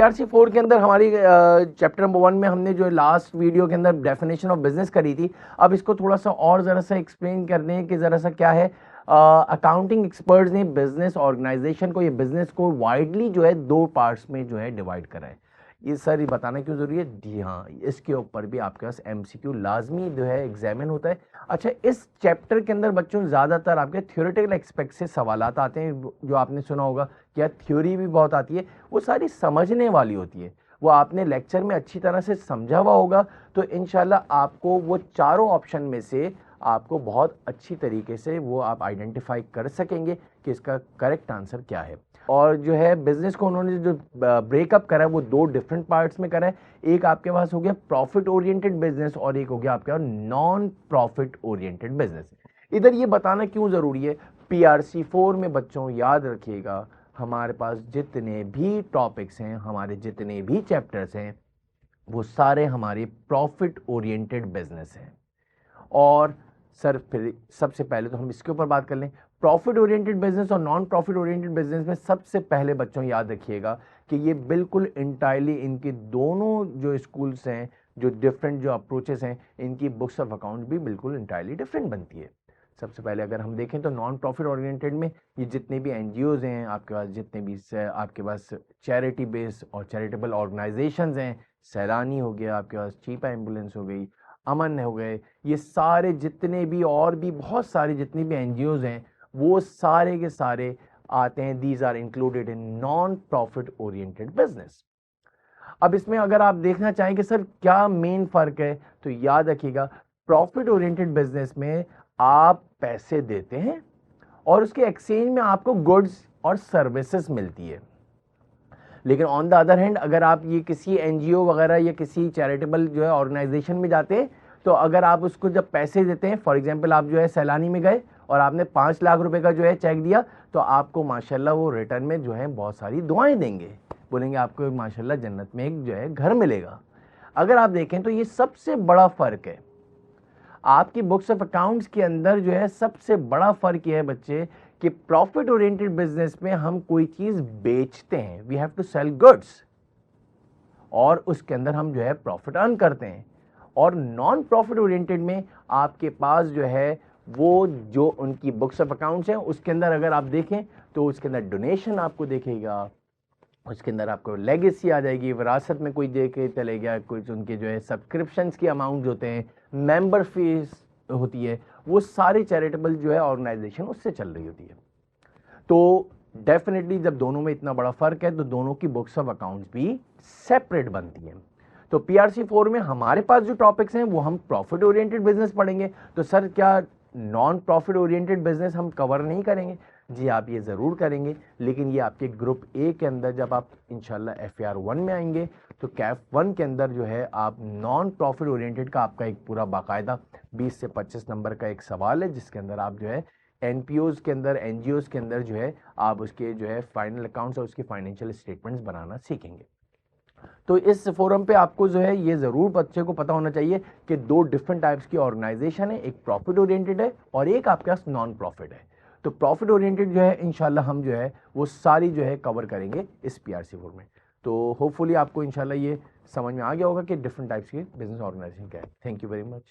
PRC4 के अंदर हमारी चैप्टर नंबर 1 में हमने जो लास्ट वीडियो के अंदर डेफिनेशन ऑफ बिजनेस करी थी, अब इसको थोड़ा सा और ज़रा सा एक्सप्लेन कर दें कि ज़रा सा क्या है। अकाउंटिंग एक्सपर्ट्स ने बिजनेस ऑर्गेनाइजेशन को, ये बिजनेस को वाइडली जो है 2 पार्ट्स में जो है डिवाइड करा है। ये सर ये बताना क्यों ज़रूरी है? जी हाँ, इसके ऊपर भी आपके पास MCQ लाजमी जो है एग्जामिन होता है। अच्छा, इस चैप्टर के अंदर बच्चों ज़्यादातर आपके थ्योरेटिकल एस्पेक्ट से सवालात आते हैं, जो आपने सुना होगा कि यार थ्योरी भी बहुत आती है, वो सारी समझने वाली होती है, वो आपने लेक्चर में अच्छी तरह से समझा हुआ होगा तो इंशाल्लाह आपको वो चारों ऑप्शन में से आपको बहुत अच्छी तरीके से वो आप आइडेंटिफाई कर सकेंगे कि इसका करेक्ट आंसर क्या है। और जो है बिजनेस को उन्होंने जो ब्रेकअप करा है वो 2 डिफरेंट पार्ट्स में करा है। एक आपके पास हो गया प्रॉफिट ओरिएंटेड बिजनेस और एक हो गया आपके पास नॉन प्रॉफिट ओरिएंटेड बिजनेस। इधर ये बताना क्यों जरूरी है, PRC4 में बच्चों याद रखिएगा हमारे पास जितने भी टॉपिक्स हैं, हमारे जितने भी चैप्टर्स हैं, वो सारे हमारे प्रॉफिट ओरिएंटेड बिजनेस हैं। और सर फिर सबसे पहले तो हम इसके ऊपर बात कर लें, प्रॉफिट ओरिएंटेड बिजनेस और नॉन प्रॉफिट ओरिएंटेड बिजनेस में सबसे पहले बच्चों याद रखिएगा कि ये बिल्कुल इंटायरली इनके दोनों जो स्कूल्स हैं, जो डिफरेंट जो अप्रोचेस हैं, इनकी बुक्स ऑफ अकाउंट भी बिल्कुल इंटायरली डिफरेंट बनती है। सबसे पहले अगर हम देखें तो नॉन प्रॉफिट ओरिएंटेड में ये जितने भी NGOs हैं आपके पास, जितने भी आपके पास चैरिटी बेस्ड और चैरिटेबल ऑर्गेनाइजेशंस हैं, सैलानी हो गया आपके पास, चीपा एम्बुलेंस हो गई, अमन हो गए, ये सारे जितने भी और भी बहुत सारे जितने भी NGOs हैं वो सारे के सारे आते हैं, these are included in non profit oriented business. अब इसमें अगर आप देखना चाहें कि सर क्या मेन फर्क है, तो याद रखिएगा प्रॉफिट ओरिएंटेड बिजनेस में आप पैसे देते हैं और उसके एक्सचेंज में आपको गुड्स और सर्विसेज मिलती है। लेकिन ऑन द अदर हैंड अगर आप ये किसी NGO वगैरह या किसी चैरिटेबल जो है ऑर्गेनाइजेशन में जाते हैं, तो अगर आप उसको जब पैसे देते हैं, फॉर एग्जांपल आप जो है सैलानी में गए और आपने 5 लाख रुपए का जो है चेक दिया, तो आपको माशाल्लाह वो रिटर्न में जो है बहुत सारी दुआएं देंगे, बोलेंगे आपको माशाल्लाह जन्नत में एक जो है घर मिलेगा। अगर आप देखें तो ये सबसे बड़ा फर्क है आपकी बुक्स ऑफ अकाउंट्स के अंदर, जो है सबसे बड़ा फर्क यह है बच्चे कि प्रॉफिट ओरिएंटेड बिजनेस में हम कोई चीज बेचते हैं, we have to sell goods, और उसके अंदर हम जो है प्रॉफिट अर्न करते हैं। और नॉन प्रॉफिट ओरिएंटेड में आपके पास जो है वो जो उनकी बुक्स ऑफ अकाउंट्स हैं उसके अंदर अगर आप देखें तो उसके अंदर डोनेशन आपको देखेगा, उसके अंदर आपको लेगेसी आ जाएगी, विरासत में कोई दे के चले गया, कुछ उनके जो है सब्सक्रिप्शंस की अमाउंट होते हैं, मेंबर फीस होती है, वो सारे चैरिटेबल जो है ऑर्गेनाइजेशन उससे चल रही होती है। तो डेफिनेटली जब दोनों में इतना बड़ा फर्क है तो दोनों की बुक्स ऑफ अकाउंट्स भी सेपरेट बनती हैं। तो PRC4 में हमारे पास जो टॉपिक्स हैं वो हम प्रॉफिट ओरिएंटेड बिजनेस पढ़ेंगे। तो सर क्या नॉन प्रॉफिट ओरिएंटेड बिजनेस हम कवर नहीं करेंगे? जी आप ये ज़रूर करेंगे, लेकिन ये आपके ग्रुप A के अंदर जब आप इंशाल्लाह FAR1 में आएंगे तो CAF1 के अंदर जो है आप नॉन प्रॉफिट ओरिएंटेड का आपका एक पूरा बाकायदा 20 से 25 नंबर का एक सवाल है, जिसके अंदर आप जो है NPOs के अंदर, NGOs के अंदर जो है आप उसके जो है फाइनल अकाउंट्स और उसके फाइनेंशियल स्टेटमेंट्स बनाना सीखेंगे। तो इस फोरम पे आपको जो है ये ज़रूर बच्चे को पता होना चाहिए कि 2 डिफरेंट टाइप्स की ऑर्गेनाइजेशन है, एक प्रॉफिट ओरिएंटेड है और एक आपके पास नॉन प्रॉफिट है। तो प्रॉफिट ओरिएंटेड जो है इंशाल्लाह हम जो है वो सारी जो है कवर करेंगे इस PRC4 में। तो होपफुली आपको इंशाल्लाह ये समझ में आ गया होगा कि डिफरेंट टाइप्स की बिजनेस ऑर्गेनाइजेशन क्या है। Thank you very much.